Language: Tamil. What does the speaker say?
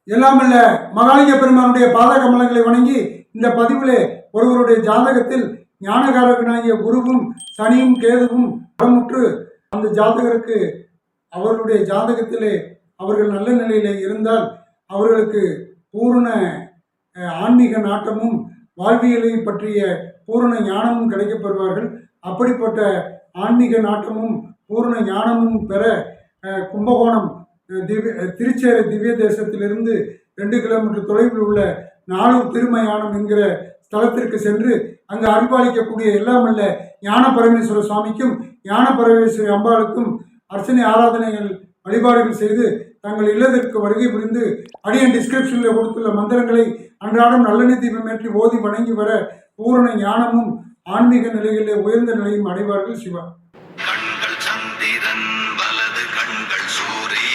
எல்லாமல்ல மகாலிங்க பெருமானுடைய பாத கமலங்களை வணங்கி இந்த பதிவிலே ஒருவருடைய ஜாதகத்தில் ஞானகாரகனாகிய குருவும் சனியும் கேதுவும் பலமுற்று அந்த ஜாதகருக்கு அவர்களுடைய ஜாதகத்திலே அவர்கள் நல்ல நிலையிலே இருந்தால் அவர்களுக்கு பூரண ஆன்மீக நாட்டமும் வாழ்வியலை பற்றிய பூரண ஞானமும் கிடைக்கப்பெறுவார்கள். அப்படிப்பட்ட ஆன்மீக நாட்டமும் பூரண ஞானமும் பெற கும்பகோணம் திருச்சேரி திவ்ய தேசத்திலிருந்து 2 கிலோமீட்டர் தொலைவில் உள்ள நாளூர் திருமயானம் என்கிற ஸ்தலத்திற்கு சென்று அங்கு அருள்பாலிக்கக்கூடிய எல்லாமல்ல ஞான பரமேஸ்வர சுவாமிக்கும் ஞான பரமேஸ்வரி அம்பாளுக்கும் அர்ச்சனை ஆராதனைகள் வழிபாடுகள் செய்து தங்கள் இல்லத்திற்கு வருகை புரிந்து அடியன் டிஸ்கிரிப்ஷனில் கொடுத்துள்ள மந்திரங்களை அன்றாடம் நல்லெண்ணெய் தீபமேற்றி ஓதி வணங்கி வர பூரண ஞானமும் ஆன்மீக நிலைகளிலே உயர்ந்த நிலையும் அடைவார்கள். சிவா. கண்கள் சந்திரன் வலது கண்கள் சூரிய